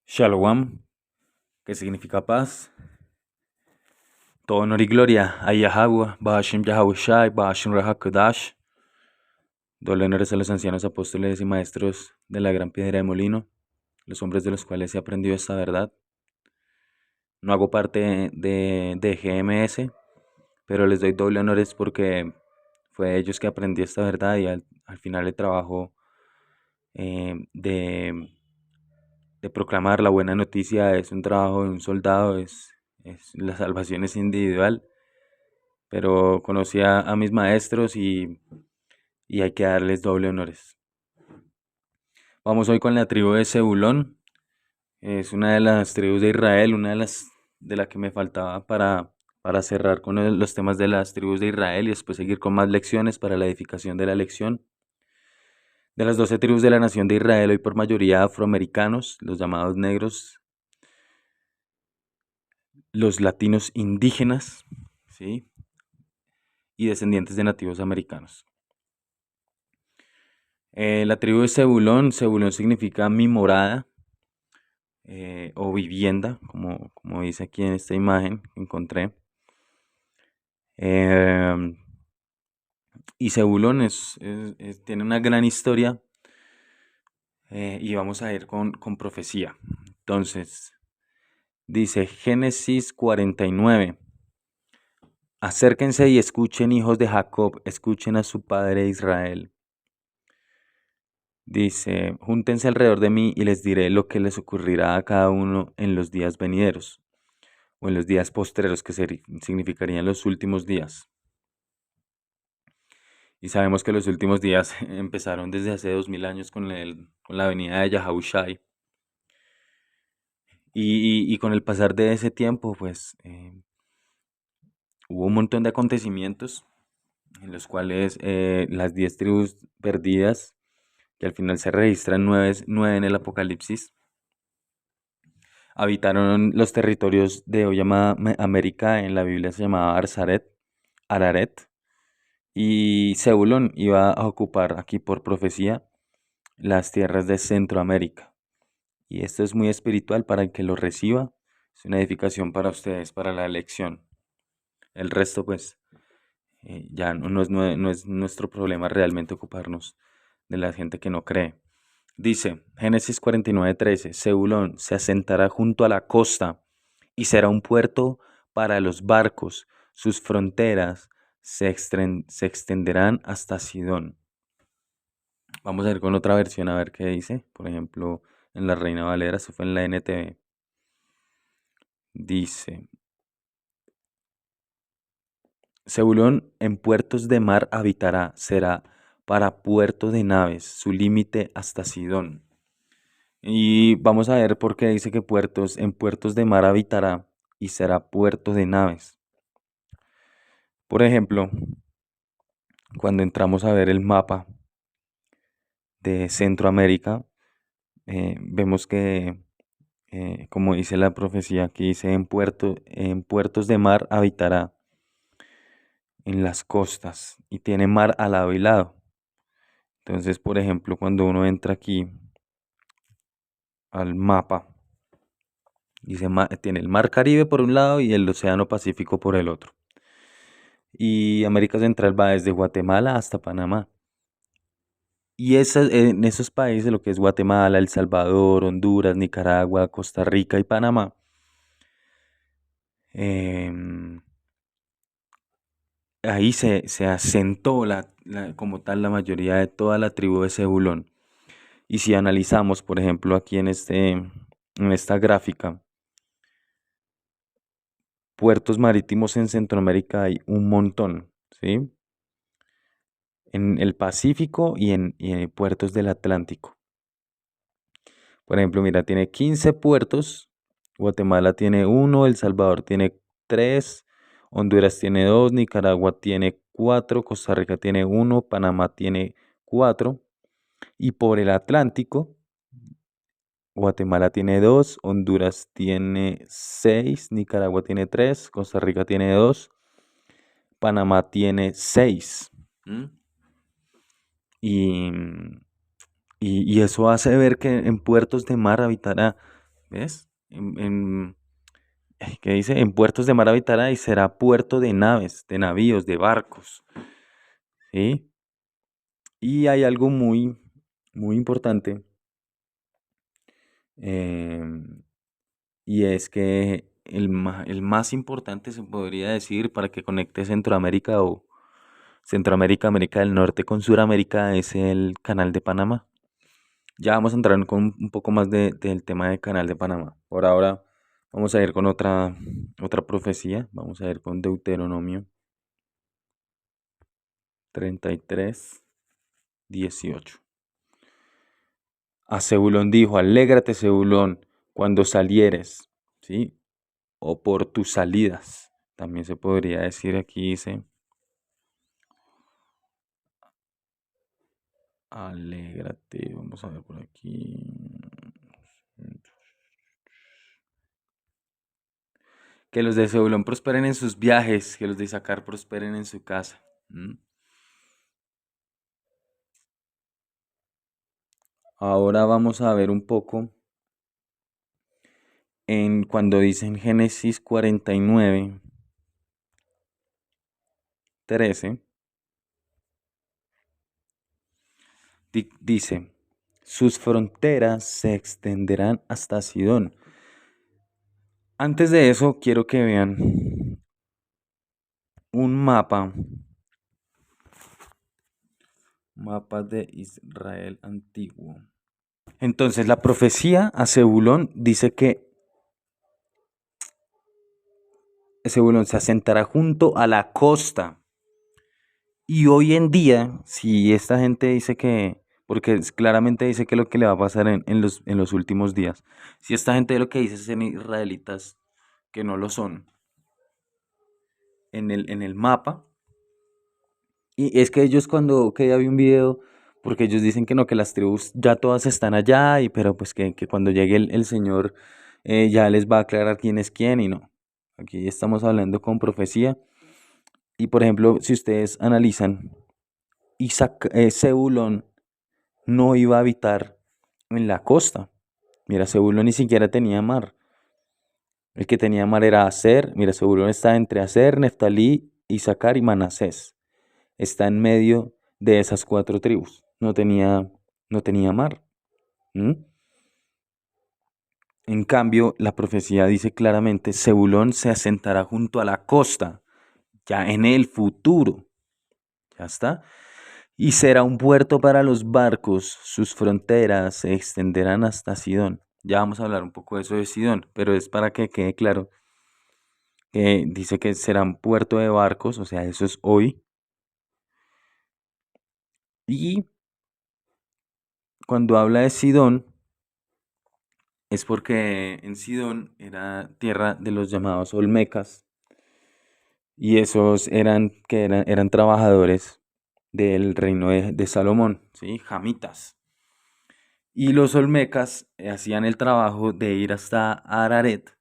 Shalom, que significa paz. Todo honor y gloria a Yahweh, Bahashim Yahushai, Bahashim Rahakadash. Doble honores a los ancianos apóstoles y maestros de la gran piedra de molino, los hombres de los cuales he aprendido esta verdad. No hago parte de GMS, pero les doy doble honores porque fue de ellos que aprendí esta verdad y al final el trabajo de proclamar la buena noticia es un trabajo de un soldado, la salvación es individual, pero conocí a mis maestros y hay que darles doble honores. Vamos hoy con la tribu de Zebulón, es una de las tribus de Israel, una de las que me faltaba para cerrar con los temas de las tribus de Israel y después seguir con más lecciones para la edificación de la lección. De las 12 tribus de la nación de Israel, hoy por mayoría afroamericanos, los llamados negros, los latinos indígenas, ¿sí? Y descendientes de nativos americanos. La tribu de Zebulón, Zebulón significa mi morada o vivienda, como dice aquí en esta imagen que encontré. Y Zebulón tiene una gran historia y vamos a ir con profecía. Entonces, dice Génesis 49. Acérquense y escuchen, hijos de Jacob, escuchen a su padre Israel. Dice, júntense alrededor de mí y les diré lo que les ocurrirá a cada uno en los días venideros, o en los días postreros, que significarían los últimos días. Y sabemos que los últimos días empezaron desde hace 2000 años con la venida de Yahushai. Y con el pasar de ese tiempo, pues hubo un montón de acontecimientos en los cuales las 10 tribus perdidas, que al final se registran 9 en el Apocalipsis, habitaron los territorios de hoy llamada América, en la Biblia se llamaba Araret, y Zebulón iba a ocupar aquí por profecía las tierras de Centroamérica. Y esto es muy espiritual para el que lo reciba, es una edificación para ustedes, para la elección. El resto pues ya no es nuestro problema realmente ocuparnos de la gente que no cree. Dice Génesis 49:13, Zebulón se asentará junto a la costa y será un puerto para los barcos. Sus fronteras se extenderán hasta Sidón. Vamos a ir con otra versión a ver qué dice. Por ejemplo, en la Reina Valera, se fue en la NTV. Dice, Zebulón en puertos de mar habitará, será para puerto de naves, su límite hasta Sidón. Y vamos a ver por qué dice que en puertos de mar habitará y será puerto de naves. Por ejemplo, cuando entramos a ver el mapa de Centroamérica, vemos que, como dice la profecía, aquí dice en puertos de mar habitará, en las costas, y tiene mar al lado y lado. Entonces, por ejemplo, cuando uno entra aquí al mapa, dice, tiene el mar Caribe por un lado y el océano Pacífico por el otro. Y América Central va desde Guatemala hasta Panamá. Y en esos países, lo que es Guatemala, El Salvador, Honduras, Nicaragua, Costa Rica y Panamá, em, ahí se asentó como tal la mayoría de toda la tribu de Zebulón. Y si analizamos, por ejemplo, aquí en esta gráfica, puertos marítimos en Centroamérica hay un montón, ¿sí? En el Pacífico y en puertos del Atlántico. Por ejemplo, mira, tiene 15 puertos, Guatemala tiene 1, El Salvador tiene 3, Honduras tiene 2, Nicaragua tiene 4, Costa Rica tiene 1, Panamá tiene 4, y por el Atlántico, Guatemala tiene 2, Honduras tiene 6, Nicaragua tiene 3, Costa Rica tiene 2, Panamá tiene 6. Y eso hace ver que en puertos de mar habitará. ¿ves? ¿Qué dice? En puertos de mar habitará y será puerto de naves, de navíos, de barcos, ¿sí? Y hay algo muy, muy importante, em, y es que el más importante se podría decir para que conecte Centroamérica o Centroamérica, América del Norte con Suramérica es el Canal de Panamá. Ya vamos a entrar con un poco más del tema del Canal de Panamá. Por ahora vamos a ir con otra profecía. Vamos a ir con Deuteronomio 33:18. A Zebulón dijo, alégrate Zebulón cuando salieres, ¿sí? O por tus salidas. También se podría decir aquí, dice, alégrate. Vamos a ver por aquí. Que los de Zebulón prosperen en sus viajes, que los de Isaacar prosperen en su casa. ¿Mm? Ahora vamos a ver un poco en cuando dice en Génesis 49:13, dice, sus fronteras se extenderán hasta Sidón. Antes de eso, quiero que vean un mapa de Israel antiguo. Entonces, la profecía a Zebulón dice que Zebulón se asentará junto a la costa. Y hoy en día, si esta gente dice que, porque claramente dice que lo que le va a pasar en los últimos días, si esta gente lo que dice son israelitas que no lo son, en el mapa, y es que ellos cuando, que ya vi un video, porque ellos dicen que no, que las tribus ya todas están allá, pero pues que cuando llegue el Señor ya les va a aclarar quién es quién y no. Aquí estamos hablando con profecía. Y por ejemplo, si ustedes analizan, Zebulón no iba a habitar en la costa. Mira, Zebulón ni siquiera tenía mar. El que tenía mar era Aser. Mira, Zebulón está entre Aser, Neftalí, Isaacar y Manasés. Está en medio de esas cuatro tribus. No tenía mar. ¿Mm? En cambio, la profecía dice claramente, Zebulón se asentará junto a la costa, ya en el futuro. Ya está. Y será un puerto para los barcos, sus fronteras se extenderán hasta Sidón. Ya vamos a hablar un poco de eso de Sidón, pero es para que quede claro que dice que será un puerto de barcos, o sea, eso es hoy. Y cuando habla de Sidón, es porque en Sidón era tierra de los llamados Olmecas, y esos eran trabajadores del reino de Salomón, ¿sí? Jamitas. Y los Olmecas hacían el trabajo de ir hasta Araret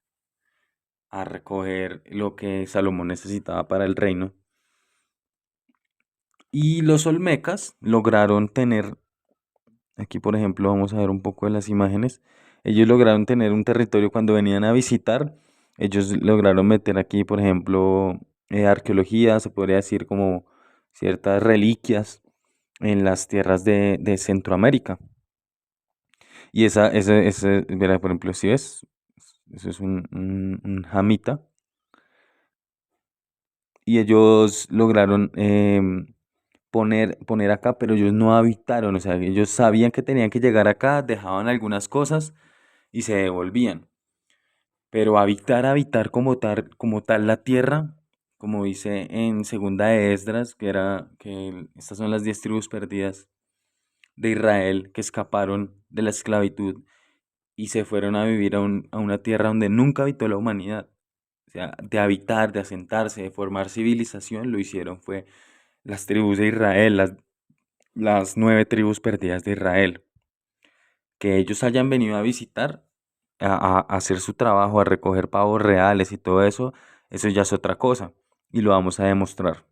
a recoger lo que Salomón necesitaba para el reino. Y los Olmecas lograron tener, aquí por ejemplo vamos a ver un poco de las imágenes, ellos lograron tener un territorio cuando venían a visitar, ellos lograron meter aquí por ejemplo arqueología, se podría decir como ciertas reliquias en las tierras de Centroamérica. Y mira, por ejemplo, si ves, eso es un jamita. Y ellos lograron poner acá, pero ellos no habitaron, o sea, ellos sabían que tenían que llegar acá, dejaban algunas cosas y se devolvían. Pero habitar como tal la tierra, como dice en Segunda de Esdras, estas son las 10 tribus perdidas de Israel que escaparon de la esclavitud y se fueron a vivir a una tierra donde nunca habitó la humanidad. O sea, de habitar, de asentarse, de formar civilización, lo hicieron fue las tribus de Israel, las 9 tribus perdidas de Israel. Que ellos hayan venido a visitar, a hacer su trabajo, a recoger pavos reales y todo eso ya es otra cosa. Y lo vamos a demostrar.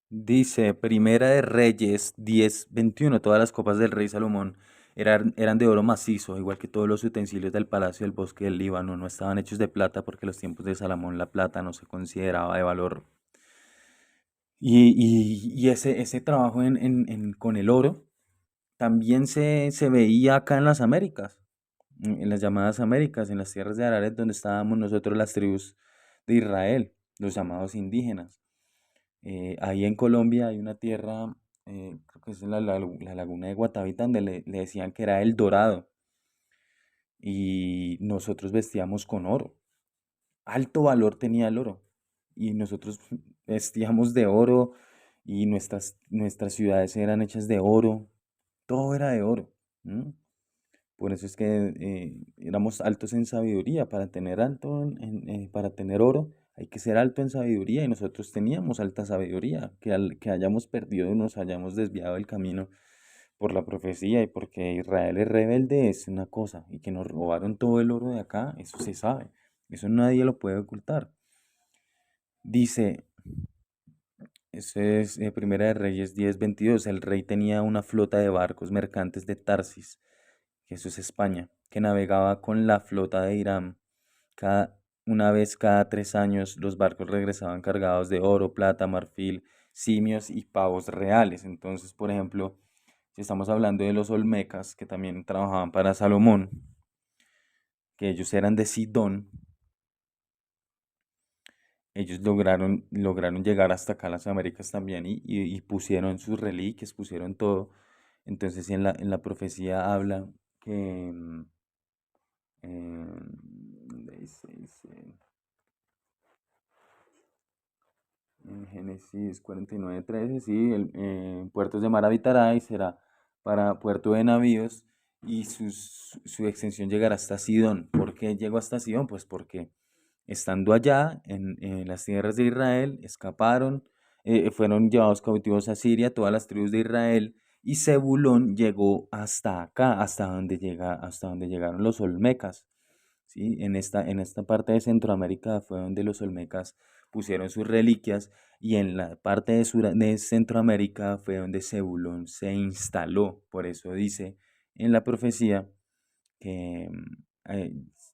Dice, Primera de Reyes 10:21, todas las copas del rey Salomón eran de oro macizo, igual que todos los utensilios del palacio del bosque del Líbano, no estaban hechos de plata porque en los tiempos de Salomón la plata no se consideraba de valor. Y ese trabajo con el oro también se veía acá en las Américas, en las llamadas Américas, en las tierras de Ararat donde estábamos nosotros las tribus de Israel, los llamados indígenas. Ahí en Colombia hay una tierra, creo que es la laguna de Guatavita, donde le decían que era el Dorado. Y nosotros vestíamos con oro. Alto valor tenía el oro. Y nosotros vestíamos de oro y nuestras ciudades eran hechas de oro. Todo era de oro. ¿M? Por eso es que éramos altos en sabiduría. Para tener para tener oro hay que ser alto en sabiduría y nosotros teníamos alta sabiduría. Que hayamos perdido y nos hayamos desviado del camino por la profecía y porque Israel es rebelde es una cosa y que nos robaron todo el oro de acá, eso se sabe. Eso nadie lo puede ocultar. Dice, eso es Primera de Reyes 10:22, el rey tenía una flota de barcos mercantes de Tarsis, que eso es España, que navegaba con la flota de Irán. Una vez cada 3 años los barcos regresaban cargados de oro, plata, marfil, simios y pavos reales. Entonces, por ejemplo, si estamos hablando de los olmecas, que también trabajaban para Salomón, que ellos eran de Sidón, ellos lograron llegar hasta acá a las Américas también y pusieron sus reliquias, pusieron todo. Entonces en la profecía habla que, ¿dónde dice? En Génesis 49:13, sí, puertos de mar habitará y será para puerto de navíos y su extensión llegará hasta Sidón. ¿Por qué llegó hasta Sidón? Pues porque estando allá en las tierras de Israel, escaparon, fueron llevados cautivos a Siria, todas las tribus de Israel, y Zebulón llegó hasta acá, hasta donde llegaron los olmecas. ¿Sí? En esta parte de Centroamérica fue donde los olmecas pusieron sus reliquias y en la parte de Centroamérica fue donde Zebulón se instaló. Por eso dice en la profecía que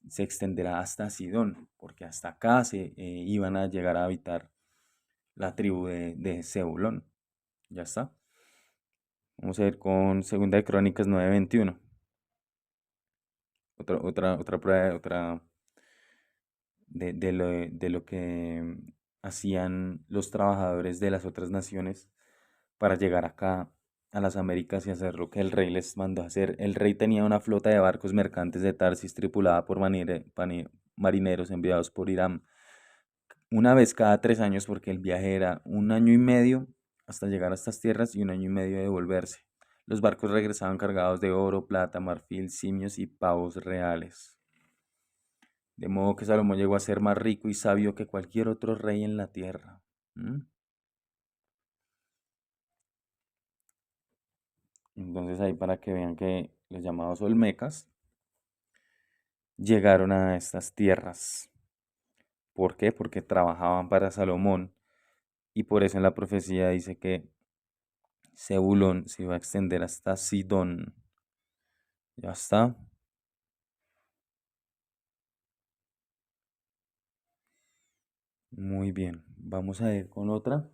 se extenderá hasta Sidón, porque hasta acá se iban a llegar a habitar la tribu de Zebulón. Ya está. Vamos a ir con Segunda de Crónicas 9:21. Otra prueba, de lo que hacían los trabajadores de las otras naciones para llegar acá a las Américas y hacer lo que el rey les mandó a hacer. El rey tenía una flota de barcos mercantes de Tarsis tripulada por marineros enviados por Irán una vez cada 3 años, porque el viaje era 1 año y medio hasta llegar a estas tierras y 1 año y medio de volverse. Los barcos regresaban cargados de oro, plata, marfil, simios y pavos reales. De modo que Salomón llegó a ser más rico y sabio que cualquier otro rey en la tierra. ¿Mm? Entonces ahí para que vean que los llamados olmecas llegaron a estas tierras. ¿Por qué? Porque trabajaban para Salomón y por eso en la profecía dice que Zebulón se iba a extender hasta Sidón. Ya está. Muy bien. Vamos a ir con otra.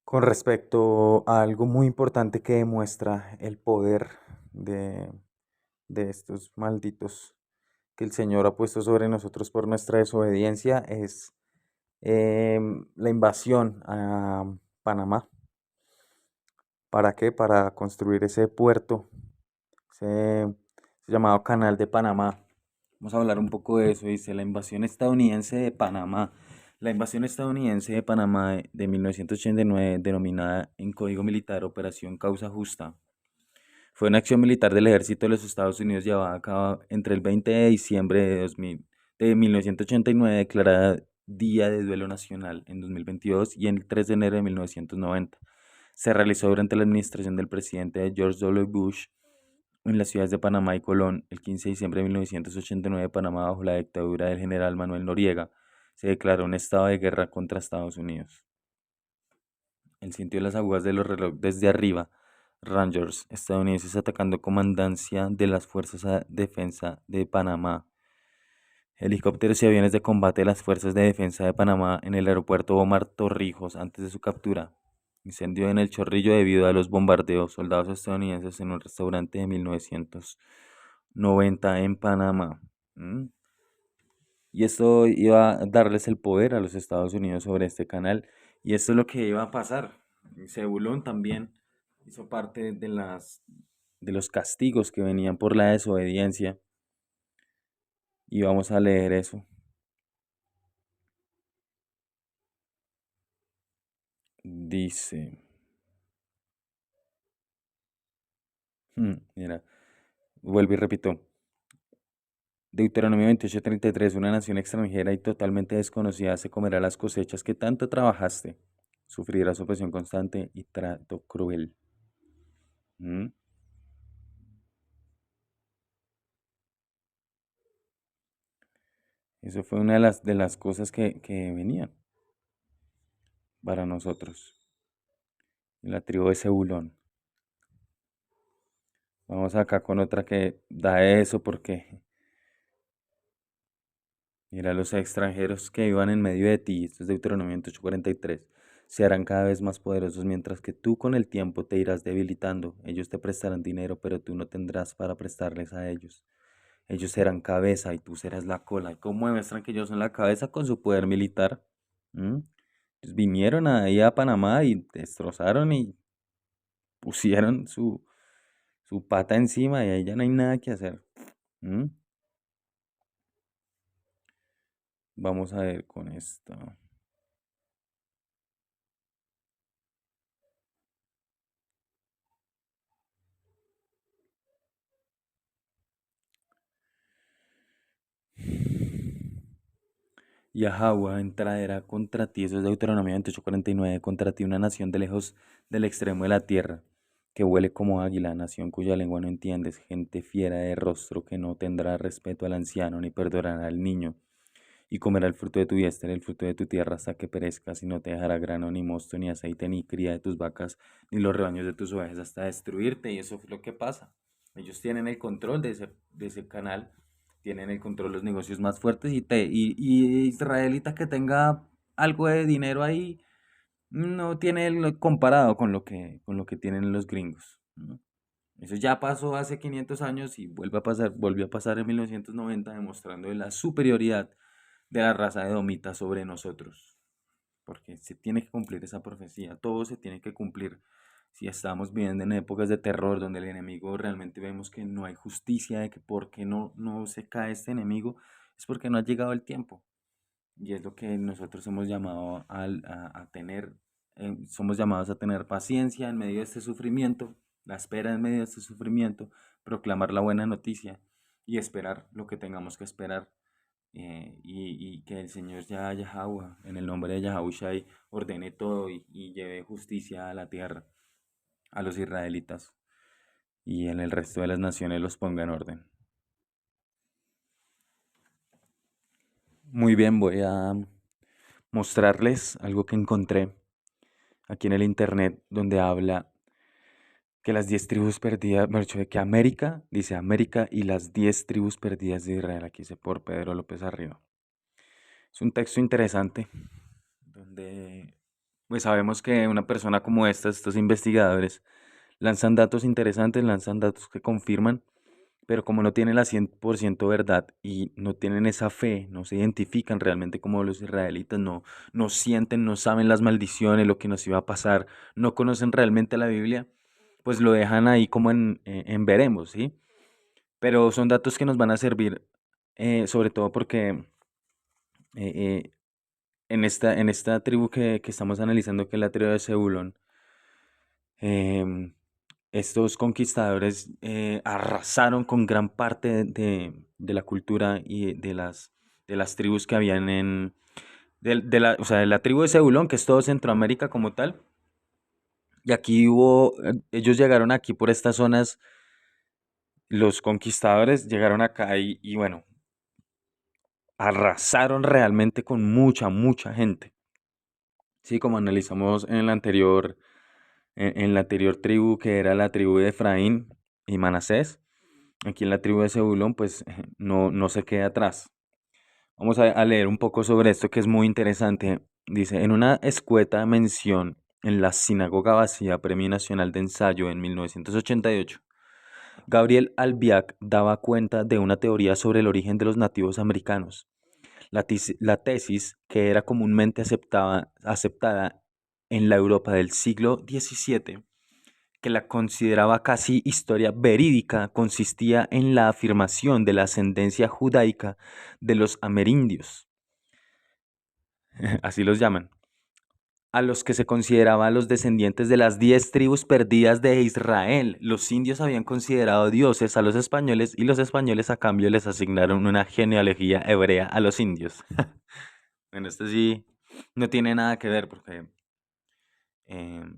Con respecto a algo muy importante que demuestra el poder de, de estos malditos que el Señor ha puesto sobre nosotros por nuestra desobediencia, es la invasión a Panamá. ¿Para qué? Para construir ese puerto, ese llamado Canal de Panamá. Vamos a hablar un poco de eso. Dice la invasión estadounidense de Panamá. La invasión estadounidense de Panamá de 1989, denominada en Código Militar Operación Causa Justa, fue una acción militar del ejército de los Estados Unidos llevada a cabo entre el 20 de diciembre de 1989, declarada Día de Duelo Nacional en 2022 y el 3 de enero de 1990. Se realizó durante la administración del presidente George W. Bush en las ciudades de Panamá y Colón el 15 de diciembre de 1989, Panamá bajo la dictadura del general Manuel Noriega se declaró un estado de guerra contra Estados Unidos. El sintió las aguas de los relojes desde arriba. Rangers estadounidenses atacando comandancia de las Fuerzas de Defensa de Panamá. Helicópteros y aviones de combate de las Fuerzas de Defensa de Panamá en el aeropuerto Omar Torrijos antes de su captura. Incendio en el Chorrillo debido a los bombardeos. Soldados estadounidenses en un restaurante de 1990 en Panamá. ¿Mm? Y esto iba a darles el poder a los Estados Unidos sobre este canal. Y esto es lo que iba a pasar. Zebulón también hizo parte de los castigos que venían por la desobediencia. Y vamos a leer eso. Dice, mira, vuelvo y repito. Deuteronomio 28:33, una nación extranjera y totalmente desconocida se comerá las cosechas que tanto trabajaste. Sufrirás opresión constante y trato cruel. ¿Mm? Eso fue una de las cosas que venían para nosotros. La tribu de Zebulón. Vamos acá con otra que da eso porque, mira, los extranjeros que iban en medio de ti, esto es Deuteronomio 28:43, se harán cada vez más poderosos mientras que tú con el tiempo te irás debilitando. Ellos te prestarán dinero, pero tú no tendrás para prestarles a ellos. Ellos serán cabeza y tú serás la cola. ¿Y cómo demuestran que ellos son la cabeza? Con su poder militar. ¿Mm? Pues vinieron ahí a Panamá y destrozaron y pusieron su pata encima y ahí ya no hay nada que hacer. ¿Mm? Vamos a ver con esto. Yahweh traerá contra ti, eso es Deuteronomio 28:49, contra ti una nación de lejos del extremo de la tierra, que huele como águila, nación cuya lengua no entiendes, gente fiera de rostro que no tendrá respeto al anciano ni perdonará al niño, y comerá el fruto de tu diestra, el fruto de tu tierra hasta que perezcas, y no te dejará grano, ni mosto, ni aceite, ni cría de tus vacas, ni los rebaños de tus ovejas, hasta destruirte, y eso es lo que pasa. Ellos tienen el control de ese canal, tienen el control de los negocios más fuertes, y israelita que tenga algo de dinero ahí, no tiene comparado con lo que tienen los gringos, ¿no? Eso ya pasó hace 500 años y vuelve a pasar, volvió a pasar en 1990, demostrando la superioridad de la raza de Domita sobre nosotros. Porque se tiene que cumplir esa profecía, todo se tiene que cumplir. Si estamos viviendo en épocas de terror donde el enemigo realmente vemos que no hay justicia, de que por qué no se cae este enemigo, es porque no ha llegado el tiempo. Y es lo que nosotros hemos llamado a tener, somos llamados a tener paciencia en medio de este sufrimiento, la espera en medio de este sufrimiento, proclamar la buena noticia y esperar lo que tengamos que esperar, y que el Señor ya Yahweh, en el nombre de Yahushai, ordene todo y lleve justicia a la tierra, a los israelitas, y en el resto de las naciones los ponga en orden. Muy bien, voy a mostrarles algo que encontré aquí en el internet donde habla que las 10 tribus perdidas, bueno, de que América, dice América y las 10 tribus perdidas de Israel, aquí dice por Pedro López Arriba. Es un texto interesante donde pues sabemos que una persona como esta, estos investigadores, lanzan datos interesantes, lanzan datos que confirman, pero como no tienen la 100% verdad y no tienen esa fe, no se identifican realmente como los israelitas, no sienten, no saben las maldiciones, lo que nos iba a pasar, no conocen realmente la Biblia, pues lo dejan ahí como en veremos, ¿sí? Pero son datos que nos van a servir, sobre todo porque en esta tribu que estamos analizando, que es la tribu de Zebulón, em, estos conquistadores arrasaron con gran parte de la cultura y de las tribus que habían o sea, de la tribu de Zebulón, que es todo Centroamérica como tal. Y aquí ellos llegaron aquí por estas zonas, los conquistadores llegaron acá y bueno, arrasaron realmente con mucha, mucha gente. Sí, como analizamos en la anterior tribu, que era la tribu de Efraín y Manasés, aquí en la tribu de Zebulón, pues no se queda atrás. Vamos a leer un poco sobre esto que es muy interesante. Dice, en una escueta mención en la Sinagoga Vacía, Premio Nacional de Ensayo en 1988, Gabriel Albiac daba cuenta de una teoría sobre el origen de los nativos americanos. La tesis, que era comúnmente aceptada en la Europa del siglo XVII, que la consideraba casi historia verídica, consistía en la afirmación de la ascendencia judaica de los amerindios, así los llaman, a los que se consideraban los descendientes de las 10 tribus perdidas de Israel. Los indios habían considerado dioses a los españoles y los españoles a cambio les asignaron una genealogía hebrea a los indios. Bueno, esto sí no tiene nada que ver porque em,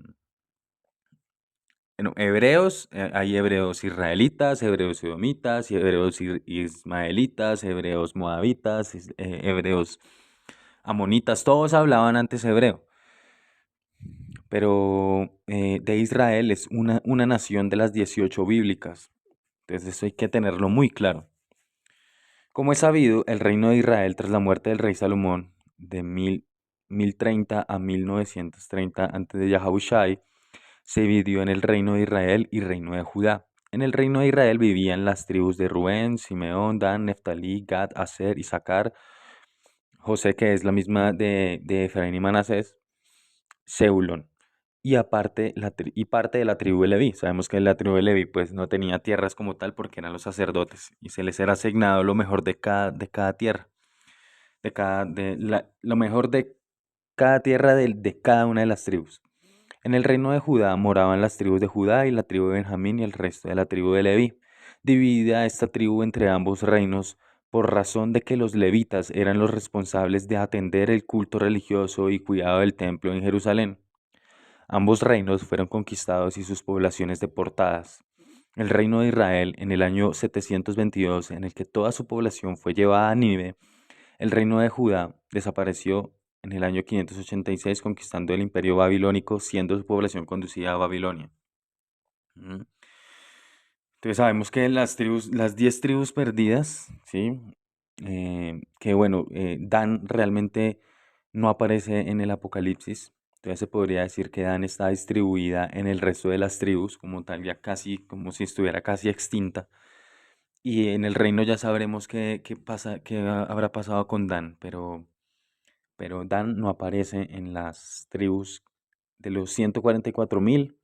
bueno, hebreos, hay hebreos israelitas, hebreos edomitas, y hebreos ismaelitas, hebreos moabitas, hebreos amonitas, todos hablaban antes hebreo. Pero de Israel es una nación de las 18 bíblicas. Entonces eso hay que tenerlo muy claro. Como es sabido, el reino de Israel tras la muerte del rey Salomón de 1030 a 1930 antes de Yahushai se dividió en el reino de Israel y reino de Judá. En el reino de Israel vivían las tribus de Rubén, Simeón, Dan, Neftalí, Gad, Aser, Isaacar, José, que es la misma de Efraín y Manasés, Zebulón. Y parte de la tribu de Leví. Sabemos que la tribu de Leví pues no tenía tierras como tal porque eran los sacerdotes y se les era asignado lo mejor de cada tierra, lo mejor de cada tierra de cada una de las tribus. En el reino de Judá moraban las tribus de Judá y la tribu de Benjamín y el resto de la tribu de Leví. Dividida esta tribu entre ambos reinos por razón de que los levitas eran los responsables de atender el culto religioso y cuidado del templo en Jerusalén. Ambos reinos fueron conquistados y sus poblaciones deportadas. El reino de Israel en el año 722, en el que toda su población fue llevada a Nínive, el reino de Judá desapareció en el año 586 conquistando el imperio babilónico, siendo su población conducida a Babilonia. ¿Mm? Entonces sabemos que las 10 tribus perdidas, ¿sí? Que bueno, Dan realmente no aparece en el Apocalipsis. Entonces se podría decir que Dan está distribuida en el resto de las tribus, como tal, ya casi, como si estuviera casi extinta. Y en el reino ya sabremos qué habrá pasado con Dan, pero Dan no aparece en las tribus de los 144.000,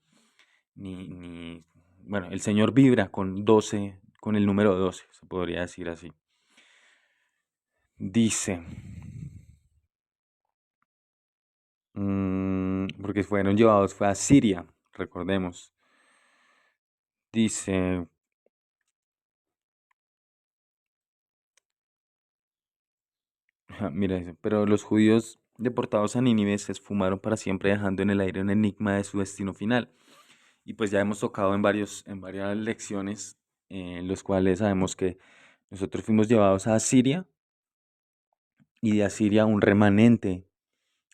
bueno, el Señor vibra con 12, con el número 12, se podría decir así. Dice, porque fueron llevados, fue a Siria, recordemos. Dice, mira, dice, pero los judíos deportados a Nínive se esfumaron para siempre dejando en el aire un enigma de su destino final. Y pues ya hemos tocado en varias lecciones en los cuales sabemos que nosotros fuimos llevados a Asiria y de Asiria un remanente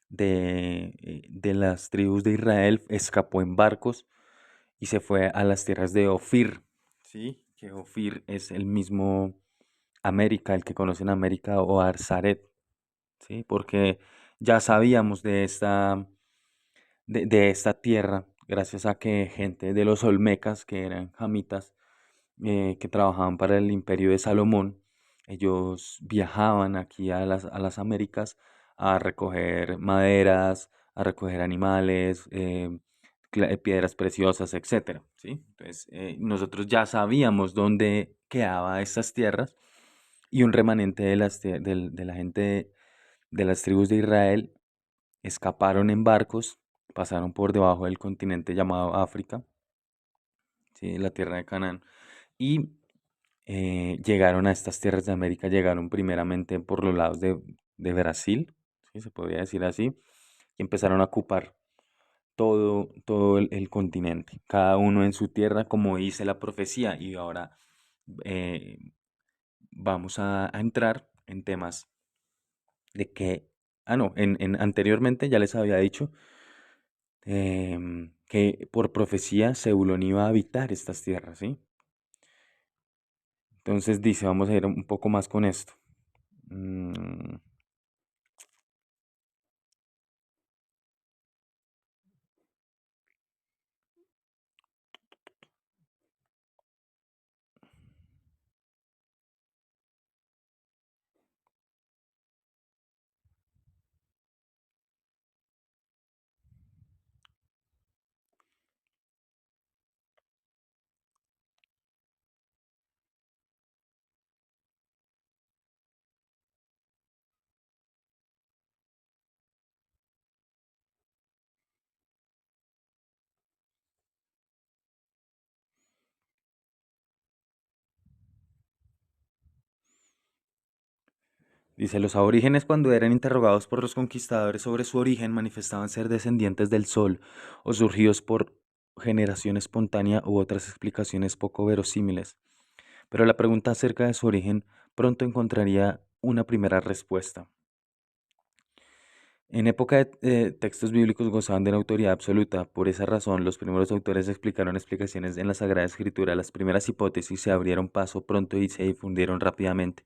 de las tribus de Israel escapó en barcos y se fue a las tierras de Ofir, ¿sí? Que Ofir es el mismo América, el que conocen América o Arzaret, ¿sí? Porque ya sabíamos de esta tierra gracias a que gente de los Olmecas, que eran jamitas, que trabajaban para el imperio de Salomón, ellos viajaban aquí a las Américas a recoger maderas, a recoger animales, piedras preciosas, etcétera, ¿sí? Entonces, nosotros ya sabíamos dónde quedaban estas tierras y un remanente de la gente de las tribus de Israel escaparon en barcos, pasaron por debajo del continente llamado África, ¿sí? La tierra de Canaán, y llegaron a estas tierras de América, llegaron primeramente por los lados de Brasil, ¿sí? Se podría decir así, y empezaron a ocupar todo el continente, cada uno en su tierra, como dice la profecía, y ahora eh, vamos a entrar en temas de que, no, anteriormente ya les había dicho que por profecía Zebulón iba a habitar estas tierras, ¿sí? Entonces dice, vamos a ir un poco más con esto. Mm, Dice, los aborígenes cuando eran interrogados por los conquistadores sobre su origen manifestaban ser descendientes del sol o surgidos por generación espontánea u otras explicaciones poco verosímiles. Pero la pregunta acerca de su origen pronto encontraría una primera respuesta. En época de textos bíblicos gozaban de una autoridad absoluta. Por esa razón, los primeros autores explicaron explicaciones en la Sagrada Escritura. Las primeras hipótesis se abrieron paso pronto y se difundieron rápidamente.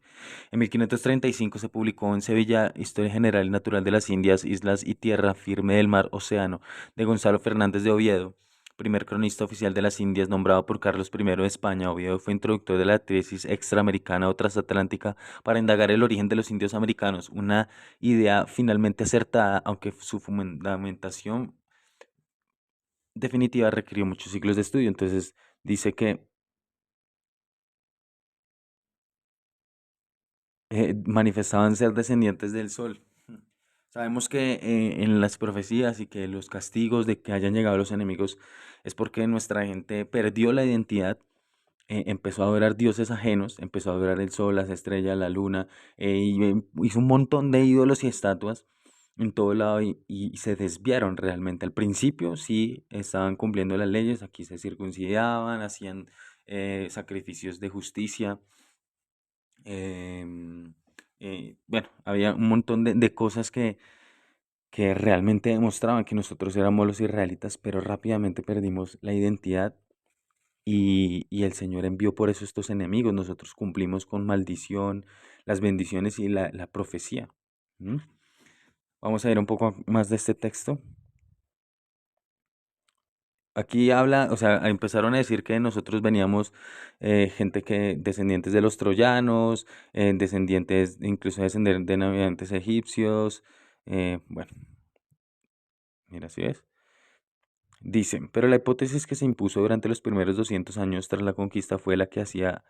En 1535 se publicó en Sevilla Historia General y Natural de las Indias, Islas y Tierra Firme del Mar Océano, de Gonzalo Fernández de Oviedo, primer cronista oficial de las Indias nombrado por Carlos I de España. Oviedo fue introductor de la tesis extraamericana o transatlántica para indagar el origen de los indios americanos, una idea finalmente acertada, aunque su fundamentación definitiva requirió muchos siglos de estudio. Entonces dice que manifestaban ser descendientes del sol. Sabemos que en las profecías y que los castigos de que hayan llegado los enemigos es porque nuestra gente perdió la identidad, empezó a adorar dioses ajenos, empezó a adorar el sol, las estrellas, la luna, hizo un montón de ídolos y estatuas en todo lado y se desviaron realmente. Al principio sí estaban cumpliendo las leyes, aquí se circuncidaban, hacían sacrificios de justicia, em, bueno, había un montón de cosas que realmente demostraban que nosotros éramos los israelitas, pero rápidamente perdimos la identidad y el Señor envió por eso estos enemigos. Nosotros cumplimos con maldición, las bendiciones y la profecía. ¿Mm? Vamos a ir un poco más de este texto. Aquí habla, o sea, empezaron a decir que nosotros veníamos gente que descendientes de los troyanos, descendientes, incluso descendientes de navegantes egipcios. Bueno, mira, si ves. Dicen, pero la hipótesis que se impuso durante los primeros 200 años tras la conquista fue la que hacía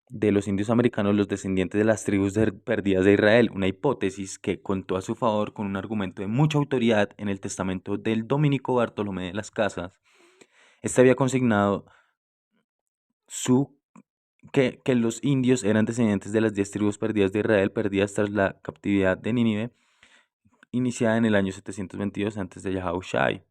de los indios americanos los descendientes de las tribus perdidas de Israel, una hipótesis que contó a su favor con un argumento de mucha autoridad en el testamento del dominico Bartolomé de las Casas. Este había consignado su, que los indios eran descendientes de las 10 tribus perdidas de Israel, perdidas tras la captividad de Nínive, iniciada en el año 722 antes de Yahushai.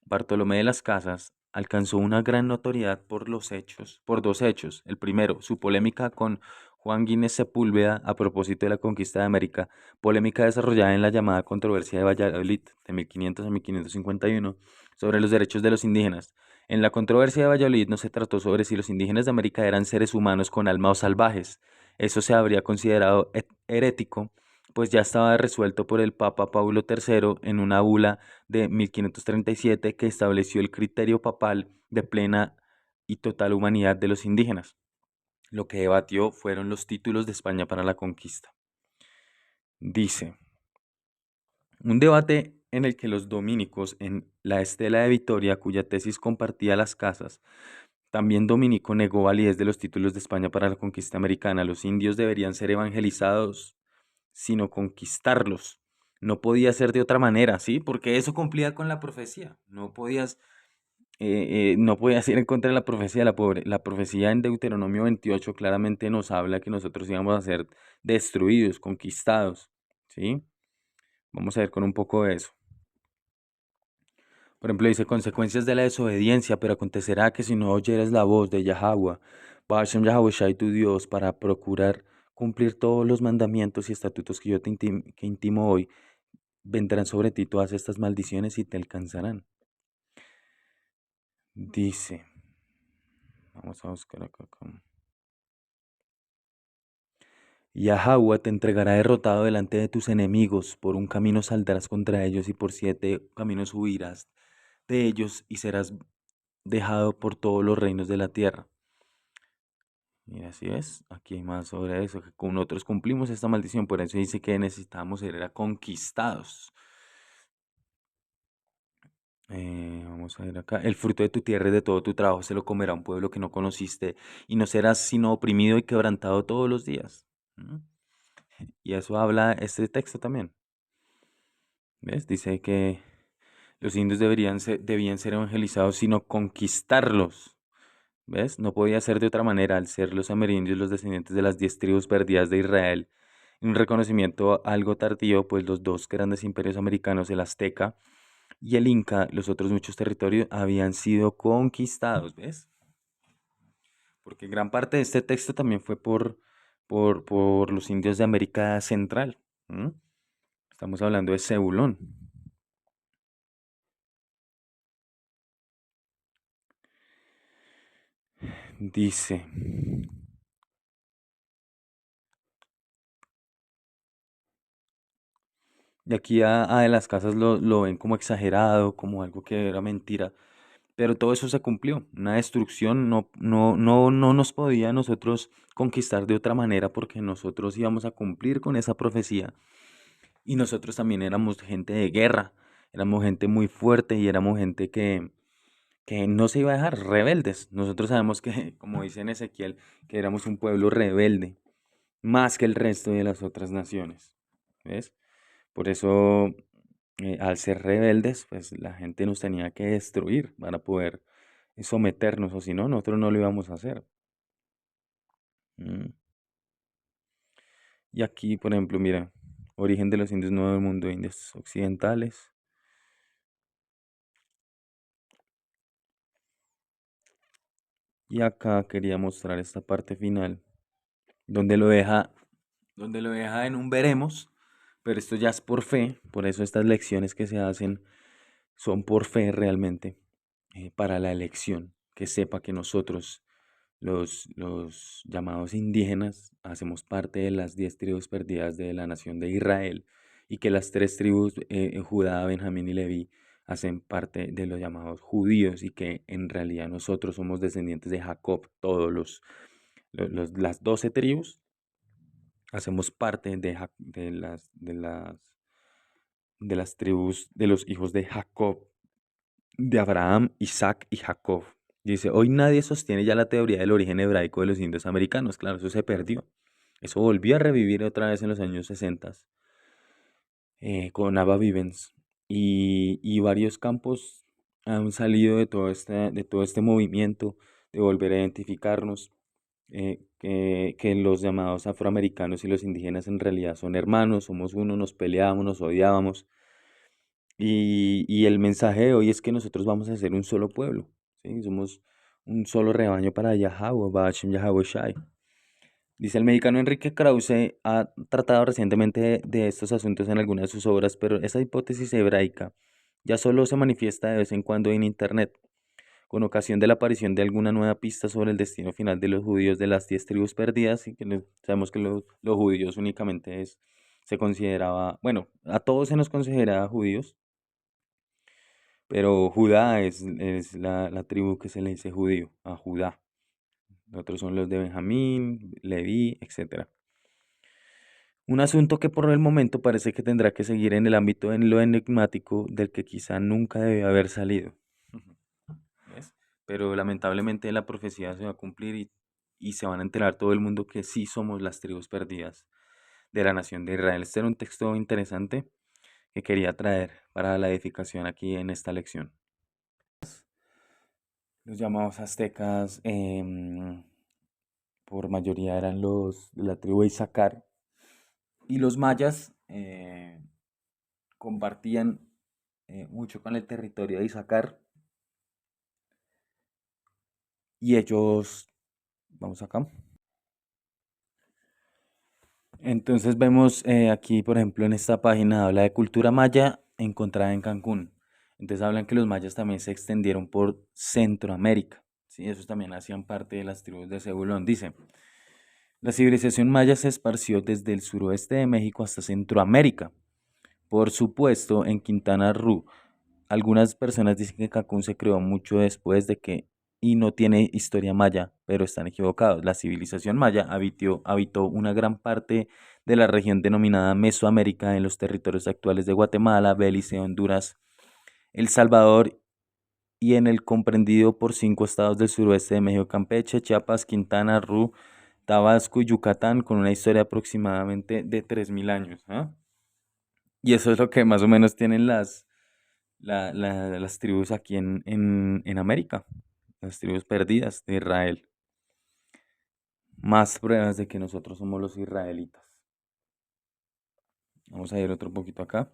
Bartolomé de las Casas alcanzó una gran notoriedad por dos hechos. El primero, su polémica con Juan Gines Sepúlveda a propósito de la conquista de América, polémica desarrollada en la llamada controversia de Valladolid de 1500 a 1551 sobre los derechos de los indígenas. En la controversia de Valladolid no se trató sobre si los indígenas de América eran seres humanos con alma o salvajes. Eso se habría considerado herético, pues ya estaba resuelto por el Papa Paulo III en una bula de 1537 que estableció el criterio papal de plena y total humanidad de los indígenas. Lo que debatió fueron los títulos de España para la conquista. Dice, un debate en el que los dominicos en la Estela de Vitoria, cuya tesis compartía las casas, también Dominico negó validez de los títulos de España para la conquista americana. Los indios deberían ser evangelizados, sino conquistarlos. No podía ser de otra manera, ¿sí? Porque eso cumplía con la profecía. No podías ir en contra de la profecía. La profecía en Deuteronomio 28 claramente nos habla que nosotros íbamos a ser destruidos, conquistados, ¿sí? Vamos a ver con un poco de eso. Por ejemplo, dice consecuencias de la desobediencia, pero acontecerá que si no oyeres la voz de Yahweh, Bashem Yahweh Shai tu Dios, para procurar cumplir todos los mandamientos y estatutos que yo que intimo hoy, vendrán sobre ti todas estas maldiciones y te alcanzarán. Dice, vamos a buscar acá. Yahweh te entregará derrotado delante de tus enemigos, por un camino saldrás contra ellos y por 7 caminos huirás de ellos y serás dejado por todos los reinos de la tierra. Y así es, aquí hay más sobre eso, que con nosotros cumplimos esta maldición, por eso dice que necesitamos ser conquistados. Vamos a ver acá, el fruto de tu tierra y de todo tu trabajo se lo comerá un pueblo que no conociste y no serás sino oprimido y quebrantado todos los días. ¿Mm? Y eso habla este texto también. ¿Ves? Dice que los indios debían ser evangelizados, sino conquistarlos. ¿Ves? No podía ser de otra manera al ser los amerindios los descendientes de las 10 tribus perdidas de Israel. Un reconocimiento algo tardío, pues los dos grandes imperios americanos, el azteca y el inca, los otros muchos territorios habían sido conquistados, ¿ves? Porque gran parte de este texto también fue por los indios de América Central. ¿M? Estamos hablando de Zebulón. Dice, de aquí a de las casas lo ven como exagerado, como algo que era mentira, pero todo eso se cumplió. Una destrucción no nos podía a nosotros conquistar de otra manera porque nosotros íbamos a cumplir con esa profecía y nosotros también éramos gente de guerra, éramos gente muy fuerte y éramos gente que no se iba a dejar rebeldes. Nosotros sabemos que, como dice en Ezequiel, que éramos un pueblo rebelde, más que el resto de las otras naciones. ¿Ves? Por eso, al ser rebeldes, pues la gente nos tenía que destruir para poder someternos, o si no, nosotros no lo íbamos a hacer. Mm. Y aquí, por ejemplo, mira, origen de los indios nuevo del mundo, indios occidentales. Y acá quería mostrar esta parte final, donde lo deja, donde lo deja en un veremos, pero esto ya es por fe, por eso estas lecciones que se hacen son por fe realmente, para la elección, que sepa que nosotros, los llamados indígenas, hacemos parte de las 10 tribus perdidas de la nación de Israel y que las 3 tribus, Judá, Benjamín y Leví, hacen parte de los llamados judíos y que en realidad nosotros somos descendientes de Jacob, todos las 12 tribus hacemos parte de las tribus de los hijos de Jacob, de Abraham, Isaac y Jacob. Dice, hoy nadie sostiene ya la teoría del origen hebraico de los indios americanos. Claro, eso se perdió. Eso volvió a revivir otra vez en los años 60, con Abba Vivens. Y varios campos han salido de todo este movimiento de volver a identificarnos, que los llamados afroamericanos y los indígenas en realidad son hermanos, somos uno, nos peleábamos, nos odiábamos. Y el mensaje de hoy es que nosotros vamos a ser un solo pueblo, ¿sí? Somos un solo rebaño para Yahweh, Ba'ashem Yahweh Shai. Dice el mexicano Enrique Krause, ha tratado recientemente de estos asuntos en algunas de sus obras, pero esa hipótesis hebraica ya solo se manifiesta de vez en cuando en Internet, con ocasión de la aparición de alguna nueva pista sobre el destino final de los judíos de las 10 tribus perdidas, y que sabemos que los judíos únicamente se consideraba, bueno, a todos se nos consideraba judíos, pero Judá es la tribu que se le dice judío, a Judá. Otros son los de Benjamín, Leví, etcétera. Un asunto que por el momento parece que tendrá que seguir en el ámbito en lo enigmático del que quizá nunca debió haber salido. ¿Ves? Pero lamentablemente la profecía se va a cumplir y se van a enterar todo el mundo que sí somos las tribus perdidas de la nación de Israel. Este era un texto interesante que quería traer para la edificación aquí en esta lección. Los llamados aztecas, por mayoría eran los de la tribu de Isaacar, y los mayas, compartían, mucho con el territorio de Isaacar, y ellos, vamos acá, Entonces vemos aquí, por ejemplo, en esta página habla de cultura maya encontrada en Cancún. Entonces hablan que los mayas también se extendieron por Centroamérica. Sí, esos también hacían parte de las tribus de Zebulón. Dice, la civilización maya se esparció desde el suroeste de México hasta Centroamérica. Por supuesto, en Quintana Roo, algunas personas dicen que Cancún se creó mucho después de que, y no tiene historia maya, pero están equivocados. La civilización maya habitó una gran parte de la región denominada Mesoamérica en los territorios actuales de Guatemala, Belice, Honduras, El Salvador y en el comprendido por 5 estados del suroeste de México: Campeche, Chiapas, Quintana Roo, Tabasco y Yucatán, con una historia aproximadamente de 3000 años. ¿Ah? Y eso es lo que más o menos tienen las tribus aquí en América, las tribus perdidas de Israel. Más pruebas de que nosotros somos los israelitas. Vamos a ir otro poquito acá.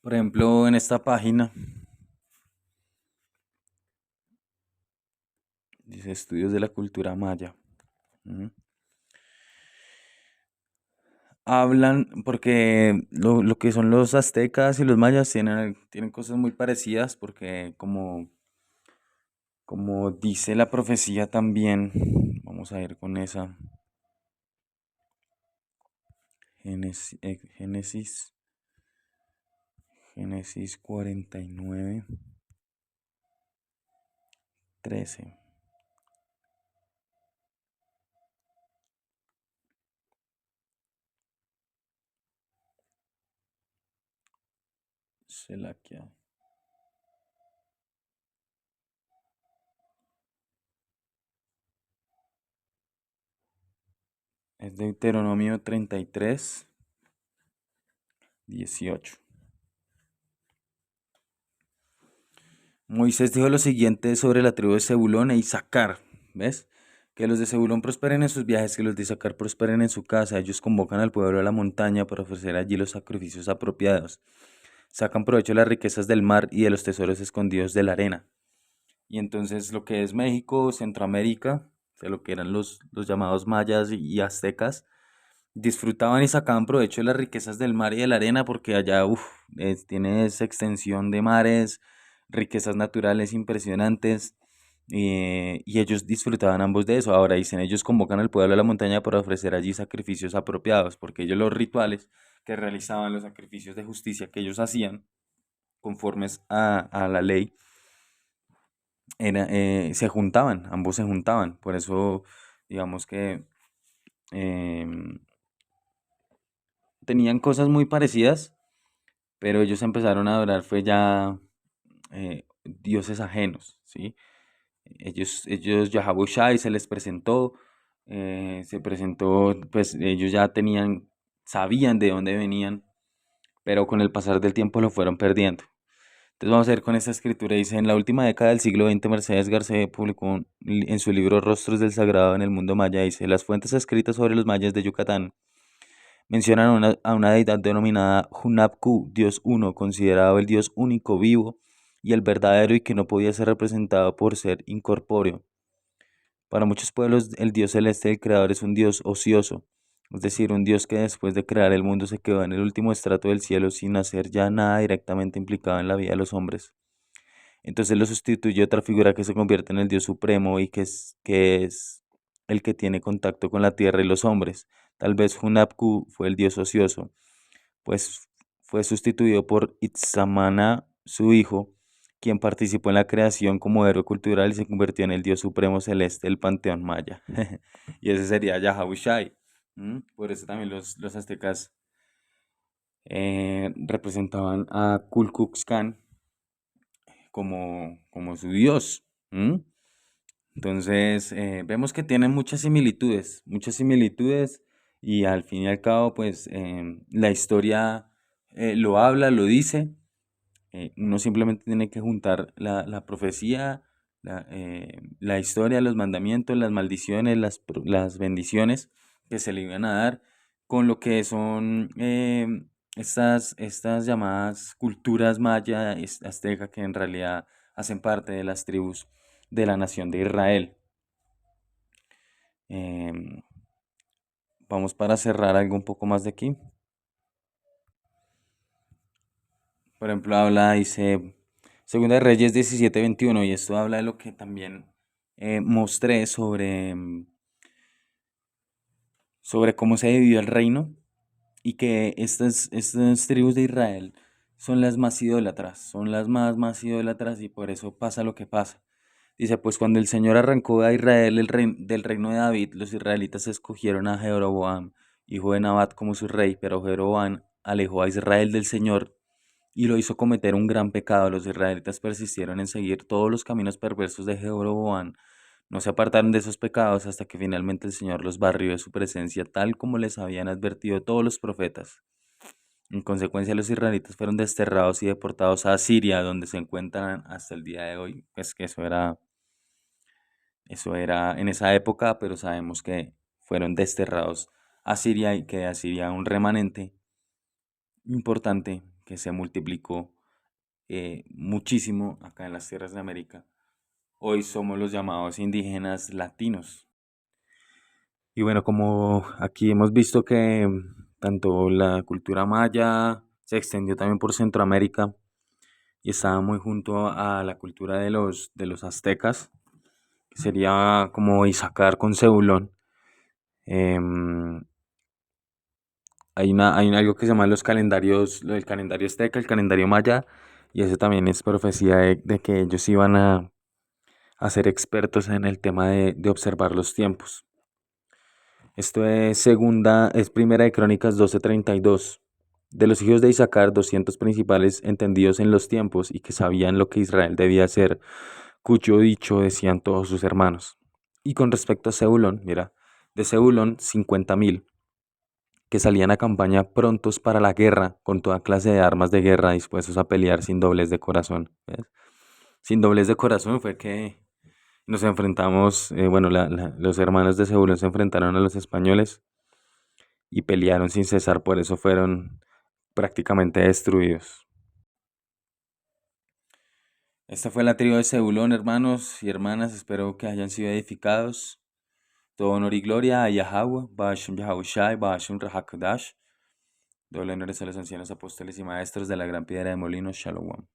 Por ejemplo, en esta página dice estudios de la cultura maya. ¿Mm? Hablan, porque lo que son los aztecas y los mayas tienen cosas muy parecidas, porque como dice la profecía también, vamos a ir con esa, Génesis, Génesis 49, 13. Selaquia. Es Deuteronomio 33, 18. Moisés dijo lo siguiente sobre la tribu de Zebulón e Isaacar. ¿Ves? Que los de Zebulón prosperen en sus viajes, que los de Isaacar prosperen en su casa. Ellos convocan al pueblo a la montaña para ofrecer allí los sacrificios apropiados. Sacan provecho de las riquezas del mar y de los tesoros escondidos de la arena. Y entonces lo que es México, Centroamérica, o sea, lo que eran los llamados mayas y aztecas, disfrutaban y sacaban provecho de las riquezas del mar y de la arena, porque allá tienes extensión de mares, riquezas naturales impresionantes, y ellos disfrutaban ambos de eso. Ahora dicen, ellos convocan al pueblo a la montaña para ofrecer allí sacrificios apropiados, porque ellos los rituales que realizaban, los sacrificios de justicia que ellos hacían, conformes a la ley, se juntaban, ambos se juntaban. Por eso, digamos que em, tenían cosas muy parecidas, pero ellos empezaron a adorar fue ya dioses ajenos, ¿sí? Yahabushai se les presentó, se presentó, pues ellos ya sabían de dónde venían, pero con el pasar del tiempo lo fueron perdiendo. Entonces vamos a ver con esta escritura. Dice, en la última década del siglo XX, Mercedes García publicó en su libro Rostros del Sagrado en el Mundo Maya, dice, las fuentes escritas sobre los mayas de Yucatán mencionan a una deidad denominada Hunabku, Dios uno, considerado el Dios único, vivo y el verdadero, y que no podía ser representado por ser incorpóreo. Para muchos pueblos, el Dios celeste del Creador es un Dios ocioso, es decir, un Dios que después de crear el mundo se quedó en el último estrato del cielo sin hacer ya nada directamente implicado en la vida de los hombres. Entonces lo sustituye otra figura que se convierte en el Dios supremo y que es el que tiene contacto con la tierra y los hombres. Tal vez Hunabku fue el Dios ocioso, pues fue sustituido por Itzamana, su hijo, quien participó en la creación como héroe cultural y se convirtió en el Dios supremo celeste del panteón maya. Y ese sería Yahabushai. Por eso también los aztecas representaban a Kulkuxkan como su dios. ¿M? Entonces, vemos que tienen muchas similitudes, y al fin y al cabo, pues la historia lo habla, lo dice. Uno simplemente tiene que juntar la profecía, la historia, los mandamientos, las maldiciones, las bendiciones, que se le iban a dar con lo que son estas llamadas culturas maya, azteca, que en realidad hacen parte de las tribus de la nación de Israel. Em, Vamos para cerrar algo un poco más de aquí. Por ejemplo, dice, Segunda de Reyes 17:21, y esto habla de lo que también mostré sobre cómo se dividió el reino y que estas tribus de Israel son las más idólatras, son las más idólatras y por eso pasa lo que pasa. Dice, pues cuando el Señor arrancó a Israel del reino de David, los israelitas escogieron a Jeroboam, hijo de Nabat, como su rey, pero Jeroboam alejó a Israel del Señor y lo hizo cometer un gran pecado. Los israelitas persistieron en seguir todos los caminos perversos de Jeroboam. No se apartaron de esos pecados hasta que finalmente el Señor los barrió de su presencia, tal como les habían advertido todos los profetas. En consecuencia, los israelitas fueron desterrados y deportados a Siria, donde se encuentran hasta el día de hoy. Pues que eso era en esa época, pero sabemos que fueron desterrados a Siria y que de Asiria un remanente importante que se multiplicó muchísimo acá en las tierras de América. Hoy somos los llamados indígenas latinos. Y bueno, como aquí hemos visto que tanto la cultura maya se extendió también por Centroamérica y estaba muy junto a la cultura de los aztecas, que sería como Isaacar con Zebulón. em, hay algo que se llama los calendarios, lo del calendario azteca, el calendario maya, y eso también es profecía de que ellos iban a ser expertos en el tema de observar los tiempos. Esto es primera de Crónicas 12:32. De los hijos de Isaacar, 200 principales entendidos en los tiempos y que sabían lo que Israel debía hacer, cuyo dicho decían todos sus hermanos. Y con respecto a Zebulón, mira, de Zebulón 50.000, que salían a campaña prontos para la guerra, con toda clase de armas de guerra, dispuestos a pelear sin doblez de corazón. ¿Ves? Sin doblez de corazón fue que nos enfrentamos, bueno, los hermanos de Zebulón se enfrentaron a los españoles y pelearon sin cesar, por eso fueron prácticamente destruidos. Esta fue la tribu de Zebulón, hermanos y hermanas, espero que hayan sido edificados. Todo honor y gloria a Yahweh, Bashum Yahushai, Bashum Rahakadash. Doble honores a los ancianos apóstoles y maestros de la gran piedra de molino, Shalom.